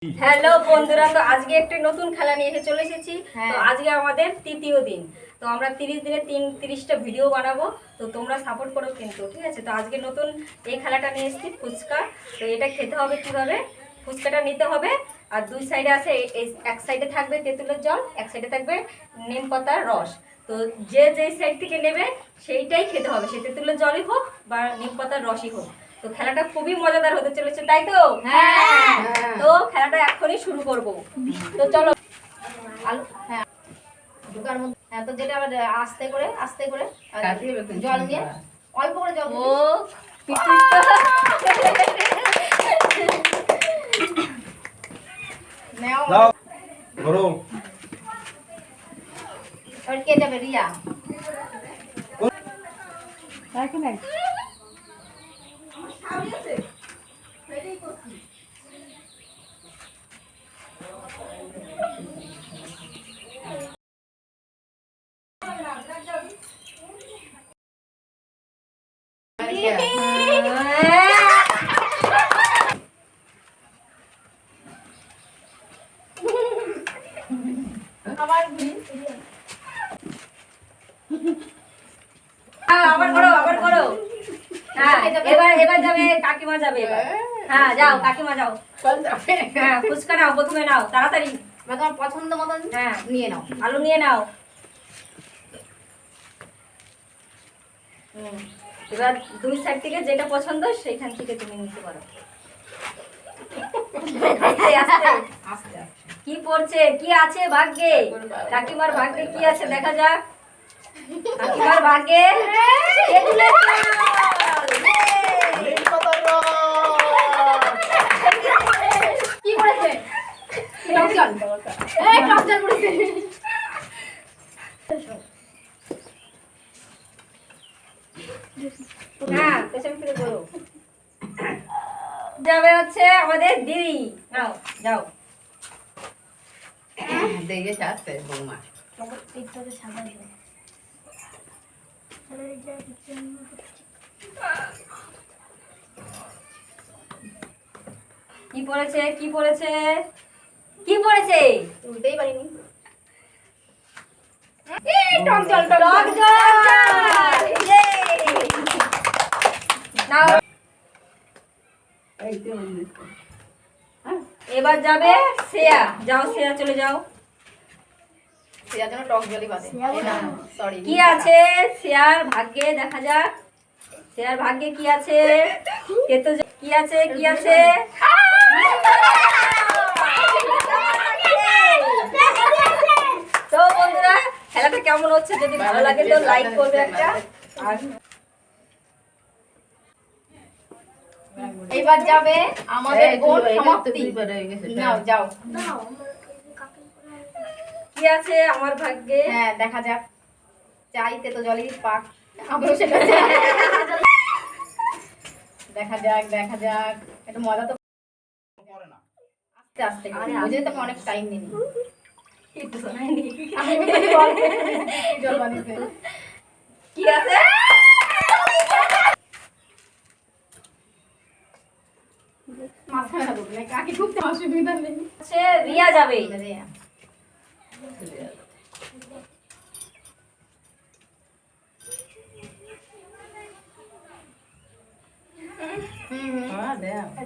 Hello বন্ধুরা, তো আজকে একটা নতুন খেলা নিয়ে এসে চলে এসেছি। তো আজকে আমাদের তৃতীয় দিন। তো আমরা 30 দিনে 30টা ভিডিও বানাবো। তো তোমরা সাপোর্ট করো কিন্তু, ঠিক আছে? তো আজকে নতুন এই খেলাটা নিয়ে এসেছি, ফুচকা। তো এটা খেতে হবে কিভাবে? ফুচকাটা নিতে হবে, আর দুই সাইডে আছে, এক সাইডে থাকবে তেঁতুলের জল, এক সাইডে থাকবে নিম পাতার রস। তো যে যেই সাইড থেকে নেবে সেইটাই খেতে হবে, সে তেঁতুলের জলই হোক বা নিম পাতার রসই হোক। তো খেলাটা খুবই মজাদার হতে চলেছে, তাই তো? হ্যাঁ। তো খেলাটা এখনই শুরু করব। তো চলো। আলু, হ্যাঁ, ঢোকার মধ্যে, হ্যাঁ। তো যেটা আবার আস্তে করে জল নিয়ে, অল্প করে জল। ও নাও ধরো। আর কে যাবে? রিয়া। রাখি নাই। আবার করো, আবার করো। হ্যাঁ, এবার যাবে কাকিমা, যাবে এবার। হ্যাঁ, যাও কাকিমা, যাও। হ্যাঁ, ফুচকা নাও, প্রথমে নাও, তাড়াতাড়ি। তোমার পছন্দ মতন হ্যাঁ নিয়ে নাও, আলু নিয়ে নাও। এবার দুই সাইড থেকে যেটা পছন্দ সেইখান থেকে তুমি নিতে পারো। আস্তে আস্তে আস্তে। কি পড়ছে, কি আছে ভাগ্যে? কাকিমার ভাগ্যে কি আছে দেখা যাক। কাকিমার ভাগ্যে কি করেছে? যাবে হচ্ছে আমাদের দিদি। নাও, যাও। দেখে যাচ্ছে বৌমা। কি পড়েছে, কি পড়েছে, কি পড়েছে? উল্টেই পারিনি। টক জল, টক জল। নাও। এবার যাবে শ্রেয়া। যাও শ্রেয়া, চলে যাও। শ্রেয়ার জন্য টক জলই বাদে। সরি। কি আছে শ্রেয়ার ভাগ্যে দেখা যাক। শ্রেয়ার ভাগ্যে কি আছে? কি আছে, কি আছে? তো বন্ধুরা, খেলাটা কেমন হচ্ছে যদি ভালো লাগে তো লাইক করবে একটা। আর এবার যাবে আমাদের বোন সমাপ্তি। নাও, যাও। কি আছে আমার ভাগ্যে? হ্যাঁ, দেখা যাক। চাইতে তো জলই পাক, আমিও সেটা দেখা যাক, দেখা যাক। একটু মজা তো করে না। আস্তে আস্তে, বুঝে তো অনেক টাইম নিনি। একটু শোনাইনি। আমি জল বানিয়েছে। কি আছে? মাথায় না ঢুকলে কাকি ঢুকতে অসুবিধা নেই। সে রিয়া যাবে। রিয়া।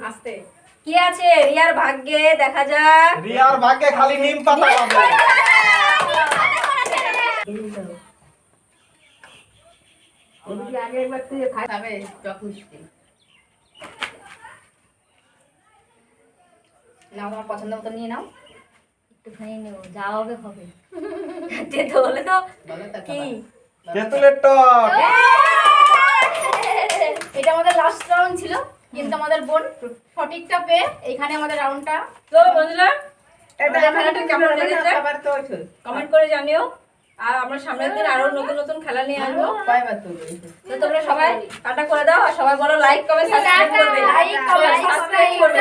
আস্তে। কি আছে রিয়ার ভাগ্যে দেখা যাক। রিয়ার ভাগ্যে খালি নিম পাতা পাবে। ওদিকে আগে একবার তুই খাবে টক মিষ্টি। নাও, তোমার পছন্দ মতো নিয়ে নাও। একটুখানি নেব, যা হবে হবে। তেতো হলে তো কি তেঁতুলের টক। এটা আমাদের লাস্ট রাউন্ড ছিল, কিন্তু আমাদের বোন সঠিকটা পেয়ে এখানে আমাদের রাউন্ডটা। তো বন্ধুরা, এটা খেলাটা কেমন লেগেছে কমেন্ট করে জানিও। আর আমরা সামনের দিন আরো নতুন নতুন খেলা নিয়ে আসবো। তো তোমরা সবাই টাটা করে দাও, আর সবাই বলো লাইক কমেন্ট সাবস্ক্রাইব করবে।